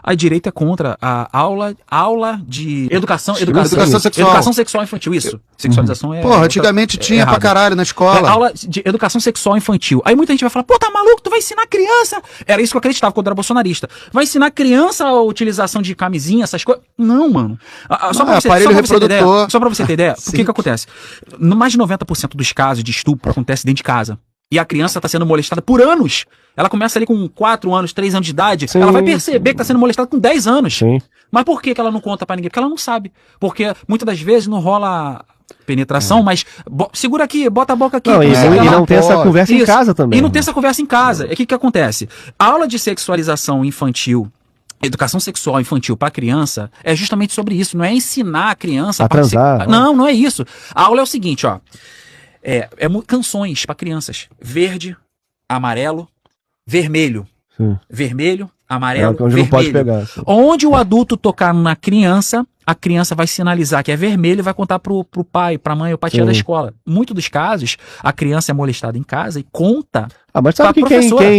A direita é contra a aula de educação sexual infantil, isso. Sexualização é... Porra, antigamente tinha pra caralho na escola. Aula de educação sexual infantil. Aí muita gente vai falar, pô, tá maluco, tu vai ensinar criança? Era isso que eu acreditava quando era bolsonarista. Vai ensinar criança a utilização de camisinha, essas coisas? Não, mano. Só pra você ter ideia, o que acontece? Mais de 90% dos casos de estupro acontece dentro de casa. E a criança está sendo molestada por anos. Ela começa ali com 4 anos, 3 anos de idade. Sim, ela vai perceber que está sendo molestada com 10 anos. Sim. Mas por que ela não conta pra ninguém? Porque ela não sabe. Porque muitas das vezes não rola penetração, mas segura aqui, bota a boca aqui. Não, e não tem essa conversa em casa também. E não tem essa conversa em casa. E o que acontece? A aula de sexualização infantil, educação sexual infantil para criança, é justamente sobre isso. Não é ensinar a criança a transar. Não é isso. A aula é o seguinte, ó. Canções para crianças. Verde, amarelo, vermelho. Sim. Vermelho, amarelo, onde vermelho. Não pode pegar, assim. Onde o adulto tocar na criança, a criança vai sinalizar que é vermelho e vai contar pro pai, pra mãe ou pra tia da escola. Muitos dos casos, a criança é molestada em casa e conta. Mas sabe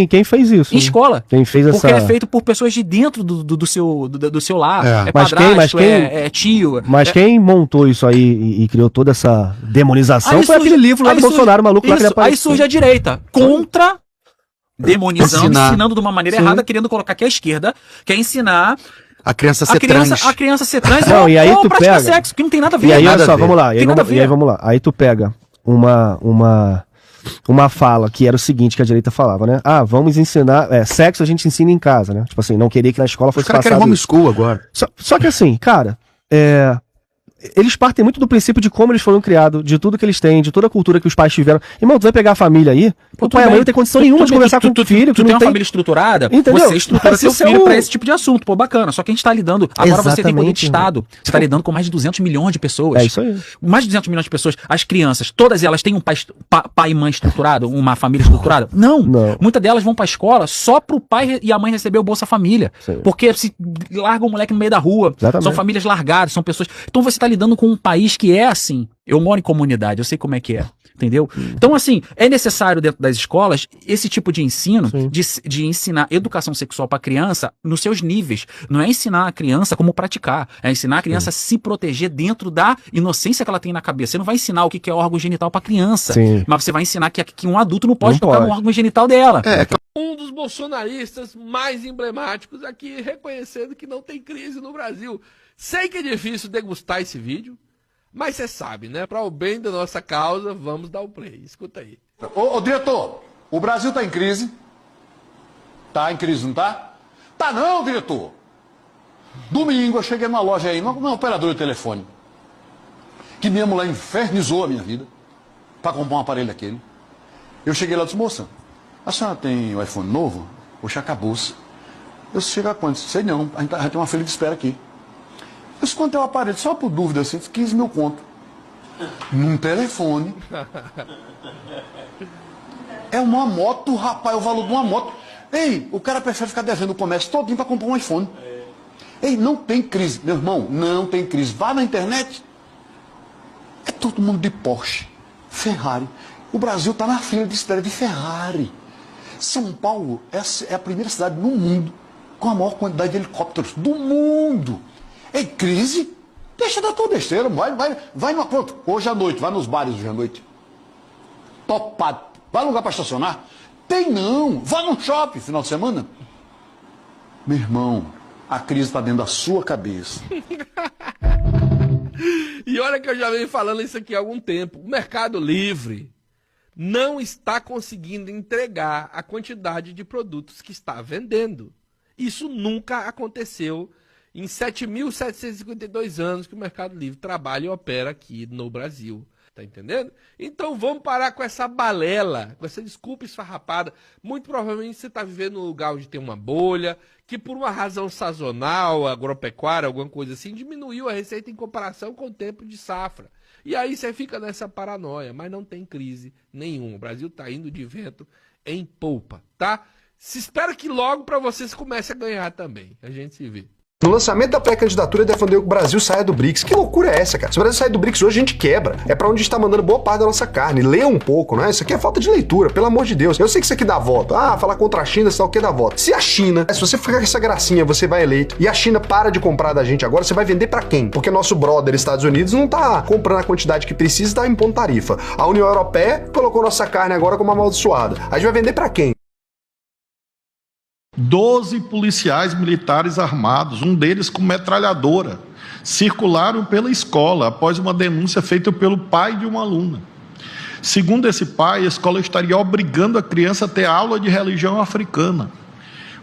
quem fez isso? Em escola. Quem fez essa... Porque é feito por pessoas de dentro do seu lar. É padrasto, é tio. Mas quem montou isso aí e criou toda essa demonização foi aquele livro lá do Bolsonaro, maluco lá que ele apareceu. Aí surge a direita, contra... demonizando, ensinando de uma maneira errada, querendo colocar que a esquerda quer ensinar a criança ser trans. A criança ser trans e aí tu pega sexo, que não tem nada a ver. E aí, olha só, vamos lá. E aí vamos lá. Aí tu pega uma fala que era o seguinte que a direita falava, né? Vamos ensinar... sexo a gente ensina em casa, né? Tipo assim, não queria que na escola fosse passado... Os caras querem homeschool agora. Só que assim, cara... Eles partem muito do princípio de como eles foram criados, de tudo que eles têm, de toda a cultura que os pais tiveram. Irmão, tu vai pegar a família aí, o pai e a mãe não tem condição nenhuma de conversar com o filho. Tu tem uma família estruturada, entendeu? Você estrutura seu filho pra esse tipo de assunto. Pô, bacana. Só que a gente tá lidando... Agora você tem poder de Estado. Você tá lidando com mais de 200 milhões de pessoas. É isso aí. Mais de 200 milhões de pessoas. As crianças, todas elas têm um pai e mãe estruturado, uma família estruturada? Não. Muitas delas vão pra escola só pro pai e a mãe receber o Bolsa Família. Sim. Porque se larga o moleque no meio da rua. Exatamente. São famílias largadas, são pessoas... Então você tá lidando com um país que é assim. Eu moro em comunidade, eu sei como é que é. Entendeu? Então, assim, é necessário dentro das escolas esse tipo de ensino, de ensinar educação sexual para criança nos seus níveis. Não é ensinar a criança como praticar, é ensinar a criança a se proteger dentro da inocência que ela tem na cabeça. Você não vai ensinar o que é órgão genital para criança, mas você vai ensinar que um adulto não pode tocar no órgão genital dela. Um dos bolsonaristas mais emblemáticos aqui, reconhecendo que não tem crise no Brasil. Sei que é difícil degustar esse vídeo, mas você sabe, né? Para o bem da nossa causa, vamos dar o play. Escuta aí. Ô, diretor, o Brasil tá em crise? Tá em crise, não tá? Tá não, diretor. Domingo eu cheguei numa loja aí, numa operadora de telefone, que minha mulher infernizou a minha vida para comprar um aparelho daquele. Eu cheguei lá e disse, moça, a senhora tem o iPhone novo? Poxa, acabou-se. Eu chego a quanto? Sei não, a gente tem uma fila de espera aqui. Eu disse, quanto é o aparelho? Só por dúvida, assim, 15 mil conto. Num telefone. É uma moto, rapaz, o valor de uma moto. Ei, o cara prefere ficar devendo o comércio todinho para comprar um iPhone. Ei, não tem crise, meu irmão, não tem crise. Vá na internet. É todo mundo de Porsche, Ferrari. O Brasil está na fila de espera de Ferrari. São Paulo é a primeira cidade no mundo com a maior quantidade de helicópteros do mundo. Em crise? Deixa da tua besteira, vai numa... Pronto, hoje à noite, vai nos bares hoje à noite. Topado. Vai lugar para estacionar? Tem não. Vá no shopping final de semana. Meu irmão, a crise está dentro da sua cabeça. E olha que eu já venho falando isso aqui há algum tempo. O Mercado Livre não está conseguindo entregar a quantidade de produtos que está vendendo. Isso nunca aconteceu em 7.752 anos que o Mercado Livre trabalha e opera aqui no Brasil. Tá entendendo? Então vamos parar com essa balela, com essa desculpa esfarrapada. Muito provavelmente você está vivendo num lugar onde tem uma bolha, que por uma razão sazonal, agropecuária, alguma coisa assim, diminuiu a receita em comparação com o tempo de safra. E aí você fica nessa paranoia, mas não tem crise nenhuma. O Brasil está indo de vento em polpa, tá? Se espera que logo para vocês comece a ganhar também. A gente se vê. No lançamento da pré-candidatura, defendeu que o Brasil saia do BRICS. Que loucura é essa, cara? Se o Brasil sair do BRICS hoje, a gente quebra. É pra onde a gente tá mandando boa parte da nossa carne. Leia um pouco, né? Isso aqui é falta de leitura, pelo amor de Deus. Eu sei que isso aqui dá voto. Ah, falar contra a China, sei lá o que dá voto. Se a China, se você ficar com essa gracinha, você vai eleito, e a China para de comprar da gente agora, você vai vender pra quem? Porque nosso brother Estados Unidos não tá comprando a quantidade que precisa e tá impondo tarifa. A União Europeia colocou nossa carne agora como amaldiçoada. A gente vai vender pra quem? 12 policiais militares armados, um deles com metralhadora, circularam pela escola após uma denúncia feita pelo pai de uma aluna. Segundo esse pai, a escola estaria obrigando a criança a ter aula de religião africana,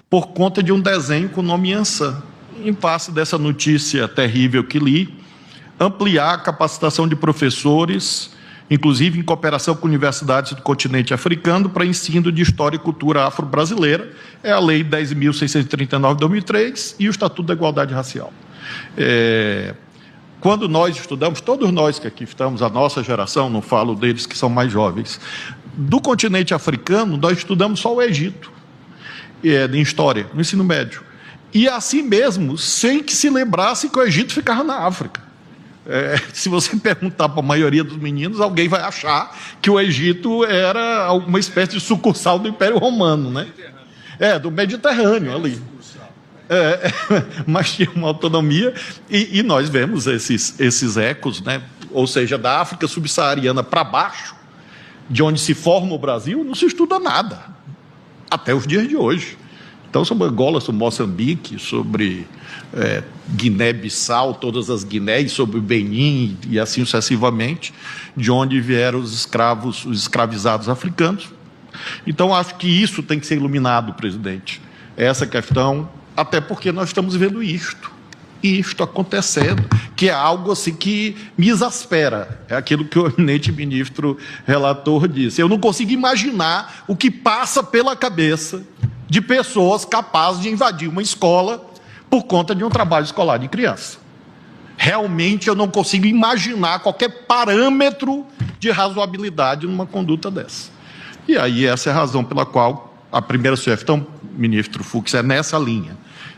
por conta de um desenho com o nome Yansan. Em face dessa notícia terrível que li, ampliar a capacitação de professores, inclusive em cooperação com universidades do continente africano, para ensino de história e cultura afro-brasileira, é a Lei 10.639 de 2003 e o Estatuto da Igualdade Racial. Quando nós estudamos, todos nós que aqui estamos, a nossa geração, não falo deles que são mais jovens, do continente africano, nós estudamos só o Egito, em história, no ensino médio. E assim mesmo, sem que se lembrasse que o Egito ficava na África. Se você perguntar para a maioria dos meninos, alguém vai achar que o Egito era uma espécie de sucursal do Império Romano, né? Do Mediterrâneo ali. Mas tinha uma autonomia, e nós vemos esses ecos, né? Ou seja, da África subsaariana para baixo, de onde se forma o Brasil, não se estuda nada, até os dias de hoje. Então, sobre Angola, sobre Moçambique, sobre Guiné-Bissau, todas as Guinés, sobre o Benin e assim sucessivamente, de onde vieram os escravizados africanos. Então, acho que isso tem que ser iluminado, presidente, essa questão, até porque nós estamos vendo isto acontecendo, que é algo assim que me exaspera. É aquilo que o eminente ministro relator disse. Eu não consigo imaginar o que passa pela cabeça de pessoas capazes de invadir uma escola por conta de um trabalho escolar de criança. Realmente eu não consigo imaginar qualquer parâmetro de razoabilidade numa conduta dessa. E aí essa é a razão pela qual a primeira sugestão, ministro Fux, é nessa linha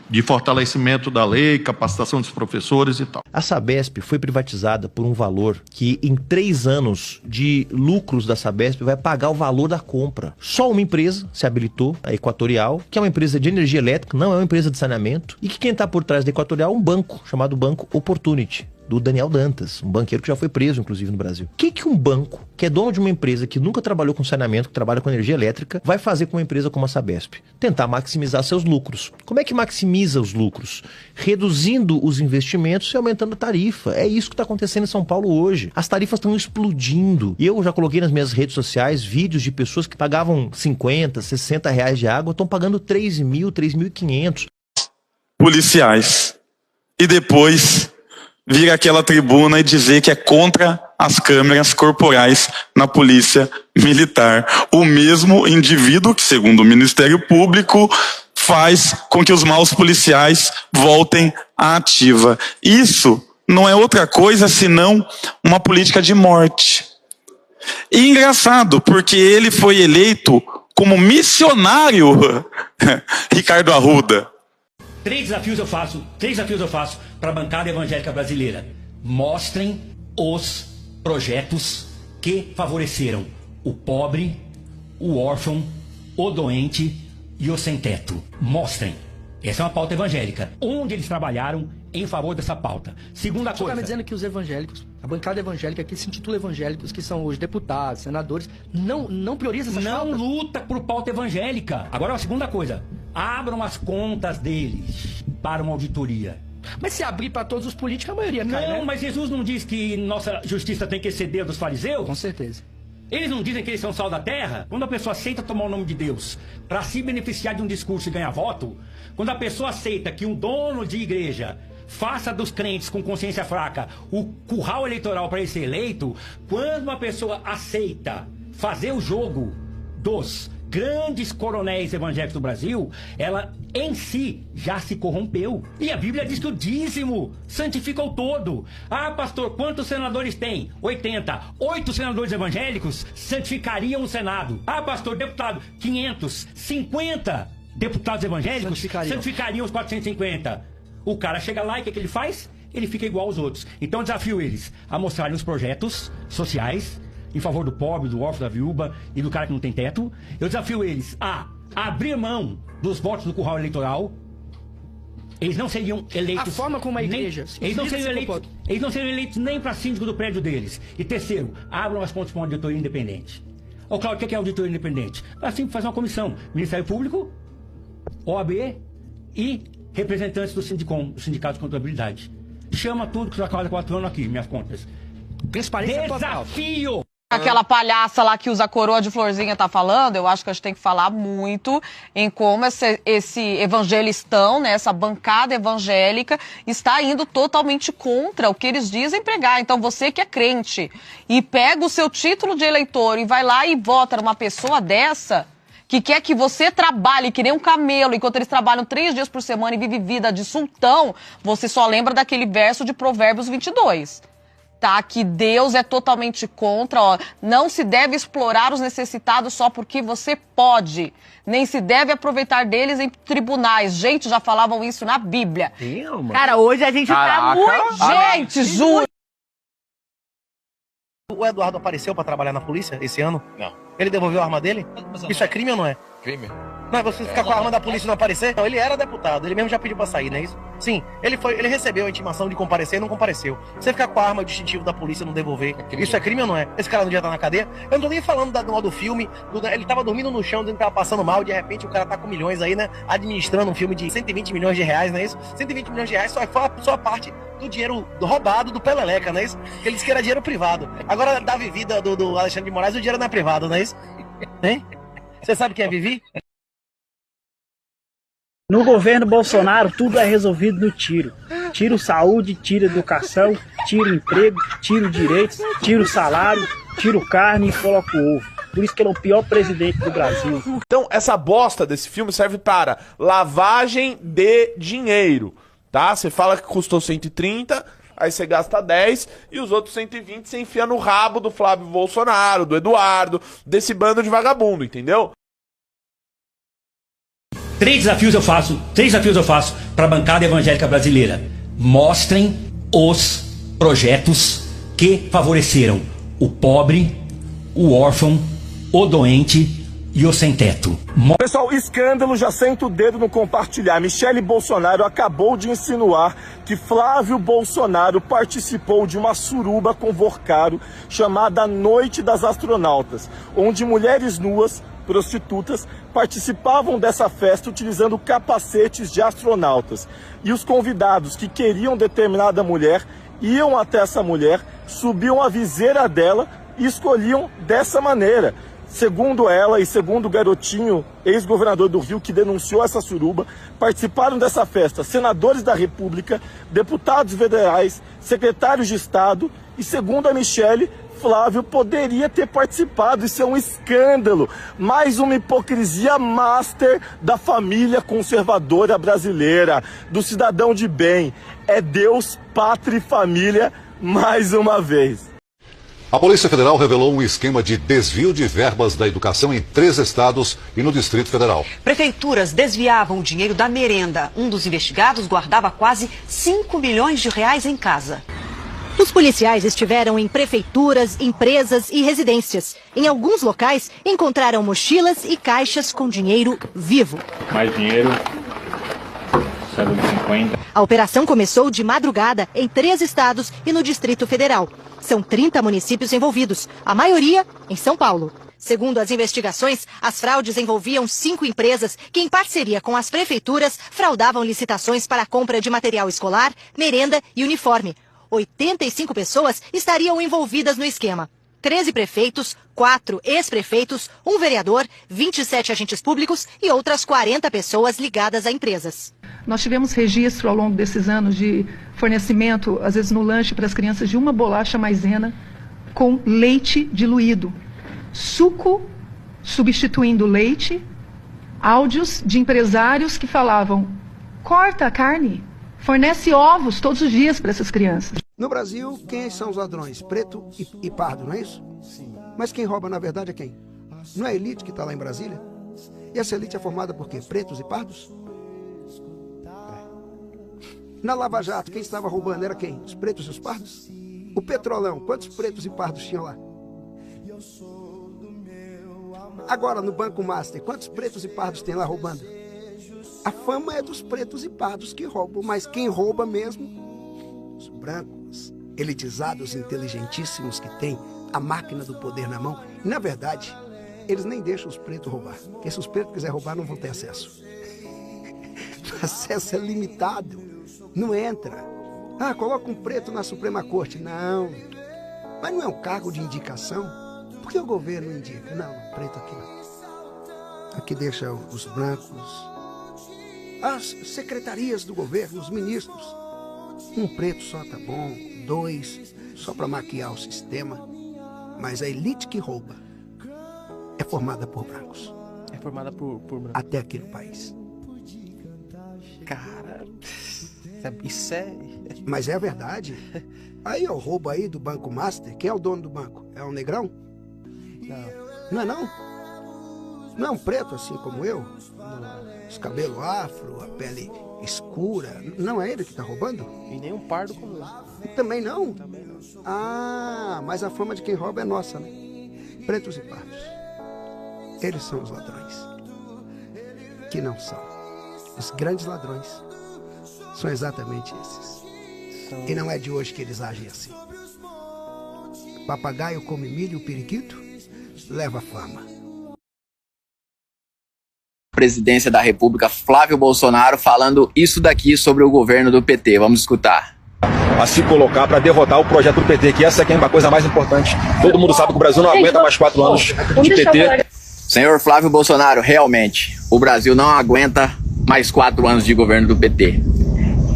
de fortalecimento da lei, capacitação dos professores e tal. A Sabesp foi privatizada por um valor que em 3 anos de lucros da Sabesp vai pagar o valor da compra. Só uma empresa se habilitou, a Equatorial, que é uma empresa de energia elétrica, não é uma empresa de saneamento, e que quem está por trás da Equatorial é um banco, chamado Banco Opportunity, do Daniel Dantas, um banqueiro que já foi preso, inclusive, no Brasil. O que um banco, que é dono de uma empresa que nunca trabalhou com saneamento, que trabalha com energia elétrica, vai fazer com uma empresa como a Sabesp? Tentar maximizar seus lucros. Como é que maximiza os lucros? Reduzindo os investimentos e aumentando a tarifa. É isso que está acontecendo em São Paulo hoje. As tarifas estão explodindo. E eu já coloquei nas minhas redes sociais vídeos de pessoas que pagavam 50, 60 reais de água, estão pagando 3.000, 3.500. Policiais. E depois vir àquela tribuna e dizer que é contra as câmeras corporais na polícia militar. O mesmo indivíduo que, segundo o Ministério Público, faz com que os maus policiais voltem à ativa. Isso não é outra coisa senão uma política de morte. E engraçado, porque ele foi eleito como missionário, Ricardo Arruda. 3 desafios eu faço para a bancada evangélica brasileira. Mostrem os projetos que favoreceram o pobre, o órfão, o doente e o sem teto. Mostrem. Essa é uma pauta evangélica. Onde eles trabalharam em favor dessa pauta. Segunda coisa. Você está me dizendo que os evangélicos, a bancada evangélica que se intitula evangélicos, que são os deputados, senadores, não prioriza essa pauta? Não luta por pauta evangélica. Agora, a segunda coisa. Abram as contas deles para uma auditoria. Mas se abrir para todos os políticos, a maioria cai, né? Não, mas Jesus não diz que nossa justiça tem que exceder dos fariseus? Com certeza. Eles não dizem que eles são sal da terra? Quando a pessoa aceita tomar o nome de Deus para se beneficiar de um discurso e ganhar voto, quando a pessoa aceita que um dono de igreja faça dos crentes com consciência fraca o curral eleitoral para ele ser eleito, quando uma pessoa aceita fazer o jogo dos grandes coronéis evangélicos do Brasil, ela em si já se corrompeu. E a Bíblia diz que o dízimo santifica o todo. Ah, pastor, quantos senadores tem? 80. 8 senadores evangélicos santificariam o Senado. Ah, pastor, deputado, 500. 50 deputados evangélicos santificariam os 450. O cara chega lá e o que ele faz? Ele fica igual aos outros. Então eu desafio eles a mostrarem os projetos sociais em favor do pobre, do órfão, da viúva e do cara que não tem teto. Eu desafio eles a abrir mão dos votos do curral eleitoral. Eles não seriam eleitos... A forma como a igreja... Eles não seriam eleitos nem para síndico do prédio deles. E terceiro, abram as contas para uma auditoria independente. Ô Cláudio, o que é auditoria independente? Assim, fazer uma comissão. Ministério Público, OAB e representantes do Sindicato de Contabilidade. Chama tudo que já acaba 4 anos aqui, minhas contas. Transparência total. Desafio! Aquela palhaça lá que usa coroa de florzinha tá falando, eu acho que a gente tem que falar muito em como esse evangelistão, né, essa bancada evangélica está indo totalmente contra o que eles dizem pregar. Então você que é crente e pega o seu título de eleitor e vai lá e vota numa pessoa dessa, que quer que você trabalhe que nem um camelo, enquanto eles trabalham 3 dias por semana e vive vida de sultão, você só lembra daquele verso de Provérbios 22. Tá, que Deus é totalmente contra, ó, não se deve explorar os necessitados só porque você pode, nem se deve aproveitar deles em tribunais. Gente, já falavam isso na Bíblia. Cara, hoje a gente tá muito... Gente, juro. O Eduardo apareceu pra trabalhar na polícia esse ano? Não. Ele devolveu a arma dele? Isso é crime ou não é? Crime. Não é você ficar com a arma da polícia e não aparecer? Não, ele era deputado, ele mesmo já pediu pra sair, não é isso? Sim, ele recebeu a intimação de comparecer e não compareceu. Você ficar com a arma distintiva da polícia e não devolver, isso é crime ou não é? Esse cara não devia estar na cadeia? Eu não tô nem falando do filme, ele tava dormindo no chão, dizendo que tava passando mal, de repente o cara tá com milhões aí, né? Administrando um filme de 120 milhões de reais, não é isso? 120 milhões de reais só a parte do dinheiro roubado do Peleleca, não é isso? Ele disse que era dinheiro privado. Agora, da Vivi, do Alexandre de Moraes, o dinheiro não é privado, não é isso? Hein? Você sabe quem é Vivi? No governo Bolsonaro, tudo é resolvido no tiro. Tiro saúde, tiro educação, tiro emprego, tiro direitos, tiro salário, tiro carne e coloca o ovo. Por isso que ele é o pior presidente do Brasil. Então, essa bosta desse filme serve para lavagem de dinheiro, tá? Você fala que custou 130, aí você gasta 10 e os outros 120 você enfia no rabo do Flávio Bolsonaro, do Eduardo, desse bando de vagabundo, entendeu? 3 desafios eu faço para a bancada evangélica brasileira. Mostrem os projetos que favoreceram o pobre, o órfão, o doente e o sem teto. Pessoal, escândalo, já senta o dedo no compartilhar. Michele Bolsonaro acabou de insinuar que Flávio Bolsonaro participou de uma suruba convocado chamada Noite das Astronautas, onde mulheres nuas, prostitutas, participavam dessa festa utilizando capacetes de astronautas. E os convidados que queriam determinada mulher iam até essa mulher, subiam a viseira dela e escolhiam dessa maneira. Segundo ela e segundo o garotinho, ex-governador do Rio, que denunciou essa suruba, participaram dessa festa senadores da República, deputados federais, secretários de Estado e, segundo a Michele, Flávio poderia ter participado. Isso é um escândalo. Mais uma hipocrisia master da família conservadora brasileira, do cidadão de bem. É Deus, pátria e família mais uma vez. A Polícia Federal revelou um esquema de desvio de verbas da educação em 3 estados e no Distrito Federal. Prefeituras desviavam o dinheiro da merenda. Um dos investigados guardava quase 5 milhões de reais em casa. Os policiais estiveram em prefeituras, empresas e residências. Em alguns locais, encontraram mochilas e caixas com dinheiro vivo. Mais dinheiro, cédula de 50. A operação começou de madrugada em 3 estados e no Distrito Federal. São 30 municípios envolvidos, a maioria em São Paulo. Segundo as investigações, as fraudes envolviam 5 empresas que, em parceria com as prefeituras, fraudavam licitações para a compra de material escolar, merenda e uniforme. 85 pessoas estariam envolvidas no esquema. 13 prefeitos, 4 ex-prefeitos, 1 vereador, 27 agentes públicos e outras 40 pessoas ligadas a empresas. Nós tivemos registro ao longo desses anos de fornecimento, às vezes no lanche para as crianças, de uma bolacha maisena com leite diluído. Suco substituindo leite, áudios de empresários que falavam: corta a carne, fornece ovos todos os dias para essas crianças. No Brasil, quem são os ladrões? Preto e pardo, não é isso? Sim. Mas quem rouba, na verdade, é quem? Não é a elite que está lá em Brasília? E essa elite é formada por quê? Pretos e pardos? Na Lava Jato, quem estava roubando era quem? Os pretos e os pardos? O Petrolão, quantos pretos e pardos tinham lá? Agora, no Banco Master, quantos pretos e pardos tem lá roubando? A fama é dos pretos e pardos que roubam, mas quem rouba mesmo? Os brancos, elitizados, inteligentíssimos que têm a máquina do poder na mão. E, na verdade, eles nem deixam os pretos roubar. Porque se os pretos quiserem roubar, não vão ter acesso. O acesso é limitado. Não entra. Ah, coloca um preto na Suprema Corte. Não. Mas não é um cargo de indicação? Por que o governo indica? Não, preto aqui não. Aqui deixa os brancos, as secretarias do governo, os ministros. Um preto só tá bom, 2, só para maquiar o sistema. Mas a elite que rouba é formada por brancos. É formada por brancos. Até aqui no país. Cara, isso é... Mas é a verdade. Aí o roubo aí do Banco Master, quem é o dono do banco? É um negrão? Não. Não é não? Não é um preto assim como eu? Os cabelos afro, a pele escura. Não é ele que tá roubando? E nem um pardo como eu. Também não? Também não. Ah, mas a fama de quem rouba é nossa, né? Pretos e pardos. Eles são os ladrões. Que não são. Os grandes ladrões são exatamente esses. E não é de hoje que eles agem assim. Papagaio come milho, o periquito leva fama. Presidência da República, Flávio Bolsonaro, falando isso daqui sobre o governo do PT. Vamos escutar. A se colocar para derrotar o projeto do PT, que essa aqui é uma coisa mais importante. Todo mundo sabe que o Brasil não aguenta mais 4 anos de PT. Senhor Flávio Bolsonaro, realmente, o Brasil não aguenta mais 4 anos de governo do PT.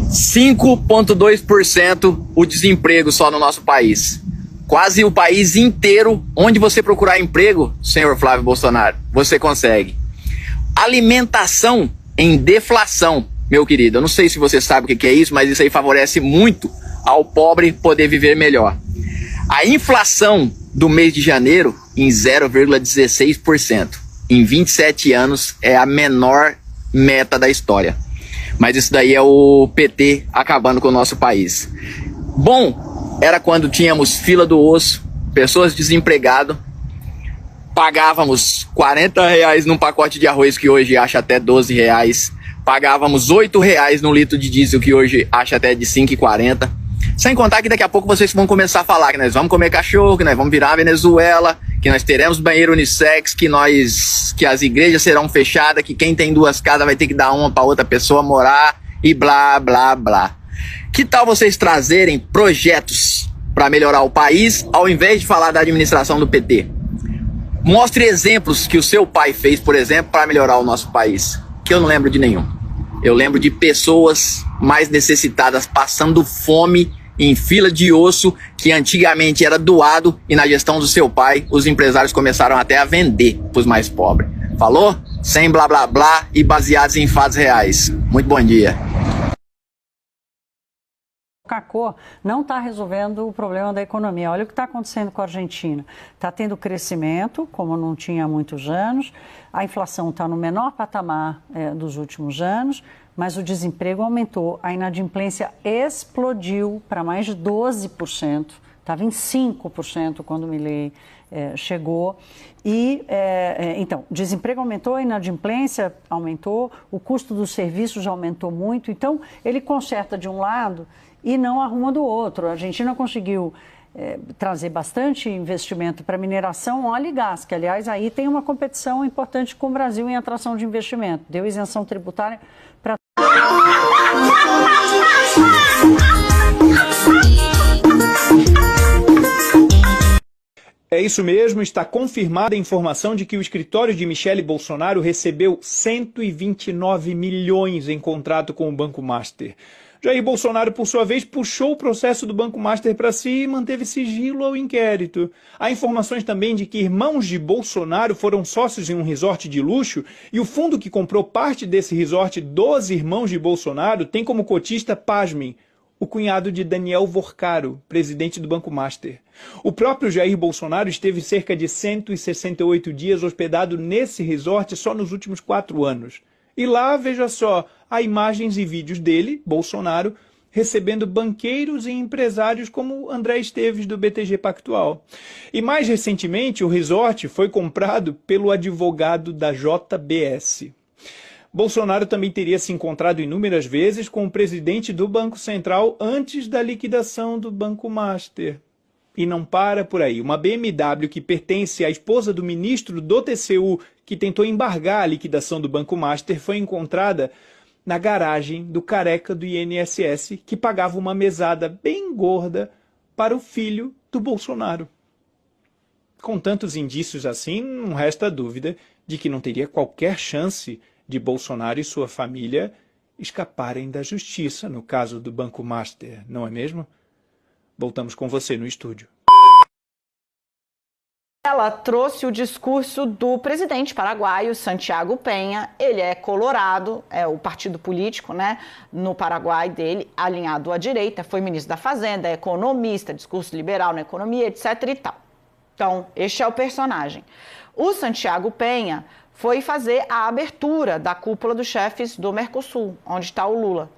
5,2% o desemprego só no nosso país. Quase o país inteiro, onde você procurar emprego, senhor Flávio Bolsonaro, você consegue. Alimentação em deflação, meu querido. Eu não sei se você sabe o que é isso, mas isso aí favorece muito ao pobre poder viver melhor. A inflação do mês de janeiro em 0,16%. Em 27 anos é a menor meta da história. Mas isso daí é o PT acabando com o nosso país. Bom, era quando tínhamos fila do osso, pessoas desempregadas, pagávamos R$40 num pacote de arroz que hoje acha até R$12, pagávamos R$8 num litro de diesel que hoje acha até de R$5,40. Sem contar que daqui a pouco vocês vão começar a falar que nós vamos comer cachorro, que nós vamos virar a Venezuela, que nós teremos banheiro unissex, que as igrejas serão fechadas, que quem tem 2 casas vai ter que dar uma para outra pessoa morar e blá, blá, blá. Que tal vocês trazerem projetos para melhorar o país, ao invés de falar da administração do PT? Mostre exemplos que o seu pai fez, por exemplo, para melhorar o nosso país, que eu não lembro de nenhum. Eu lembro de pessoas mais necessitadas passando fome em fila de osso, que antigamente era doado, e na gestão do seu pai, os empresários começaram até a vender para os mais pobres. Falou? Sem blá blá blá e baseados em fatos reais. Muito bom dia. O CACO não está resolvendo o problema da economia. Olha o que está acontecendo com a Argentina. Está tendo crescimento, como não tinha há muitos anos. A inflação está no menor patamar dos últimos anos, mas o desemprego aumentou. A inadimplência explodiu para mais de 12%. Estava em 5% quando o Milei chegou. E, então, o desemprego aumentou, a inadimplência aumentou, o custo dos serviços já aumentou muito. Então, ele conserta de um lado e não arruma do outro. A Argentina conseguiu trazer bastante investimento para mineração, óleo e gás, que, aliás, aí tem uma competição importante com o Brasil em atração de investimento. Deu isenção tributária para... É isso mesmo, está confirmada a informação de que o escritório de Michele Bolsonaro recebeu 129 milhões em contrato com o Banco Master. Jair Bolsonaro, por sua vez, puxou o processo do Banco Master para si e manteve sigilo ao inquérito. Há informações também de que irmãos de Bolsonaro foram sócios em um resort de luxo e o fundo que comprou parte desse resort dos irmãos de Bolsonaro tem como cotista, pasmem, o cunhado de Daniel Vorcaro, presidente do Banco Master. O próprio Jair Bolsonaro esteve cerca de 168 dias hospedado nesse resort só nos últimos 4 anos. E lá, veja só, há imagens e vídeos dele, Bolsonaro, recebendo banqueiros e empresários como André Esteves, do BTG Pactual. E mais recentemente, o resort foi comprado pelo advogado da JBS. Bolsonaro também teria se encontrado inúmeras vezes com o presidente do Banco Central antes da liquidação do Banco Master. E não para por aí. Uma BMW que pertence à esposa do ministro do TCU, que tentou embargar a liquidação do Banco Master, foi encontrada na garagem do careca do INSS, que pagava uma mesada bem gorda para o filho do Bolsonaro. Com tantos indícios assim, não resta dúvida de que não teria qualquer chance de Bolsonaro e sua família escaparem da justiça no caso do Banco Master, não é mesmo? Voltamos com você no estúdio. Ela trouxe o discurso do presidente paraguaio, Santiago Penha. Ele é colorado, é o partido político, né, no Paraguai dele, alinhado à direita, foi ministro da Fazenda, é economista, discurso liberal na economia, etc. e tal. Então, este é o personagem. O Santiago Penha foi fazer a abertura da cúpula dos chefes do Mercosul, onde está o Lula.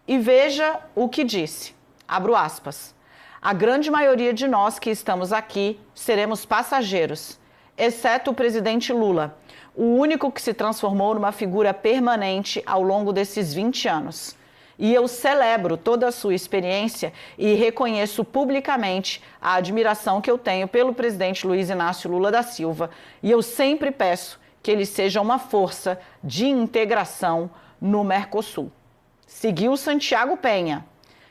E veja o que disse, abro aspas. A grande maioria de nós que estamos aqui seremos passageiros, exceto o presidente Lula, o único que se transformou numa figura permanente ao longo desses 20 anos. E eu celebro toda a sua experiência e reconheço publicamente a admiração que eu tenho pelo presidente Luiz Inácio Lula da Silva. E eu sempre peço que ele seja uma força de integração no Mercosul. Seguiu Santiago Penha.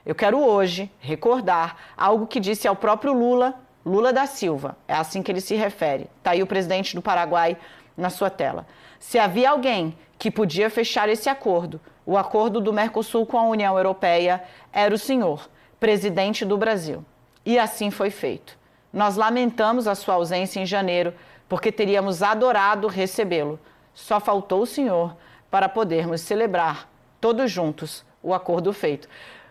Eu quero hoje recordar algo que disse ao próprio Lula da Silva. É assim que ele se refere. Está aí o presidente do Paraguai na sua tela. Se havia alguém que podia fechar esse acordo, o acordo do Mercosul com a União Europeia, era o senhor, presidente do Brasil. E assim foi feito. Nós lamentamos a sua ausência em janeiro, porque teríamos adorado recebê-lo. Só faltou o senhor para podermos celebrar, todos juntos, o acordo feito.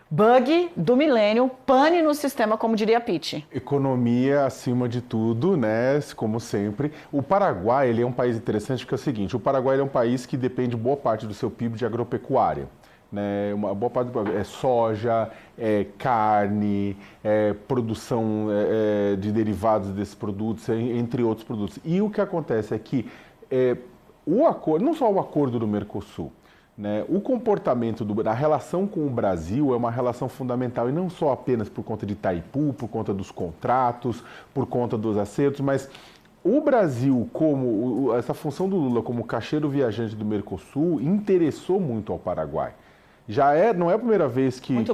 Bug do milênio, pane no sistema, como diria Pitt. Economia acima de tudo, né? Como sempre. O Paraguai, ele é um país interessante porque é o seguinte, o Paraguai é um país que depende boa parte do seu PIB de agropecuária. Né? Uma boa parte é soja, é carne, é produção de derivados desses produtos, entre outros produtos. E o que acontece é que o acordo, não só o acordo do Mercosul, né? O comportamento da relação com o Brasil é uma relação fundamental, e não só apenas por conta de Itaipu, por conta dos contratos, por conta dos acertos, mas o Brasil, como essa função do Lula como caixeiro viajante do Mercosul, interessou muito ao Paraguai. Não é a primeira vez que o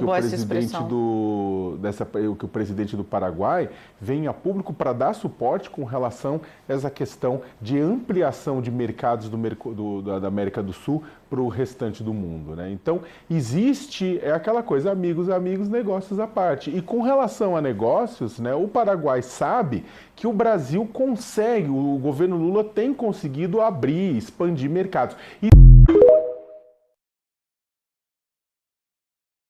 presidente do Paraguai vem a público para dar suporte com relação a essa questão de ampliação de mercados da América do Sul para o restante do mundo, né? Então, existe aquela coisa, amigos, negócios à parte. E com relação a negócios, né, o Paraguai sabe que o Brasil consegue, o governo Lula tem conseguido abrir, expandir mercados.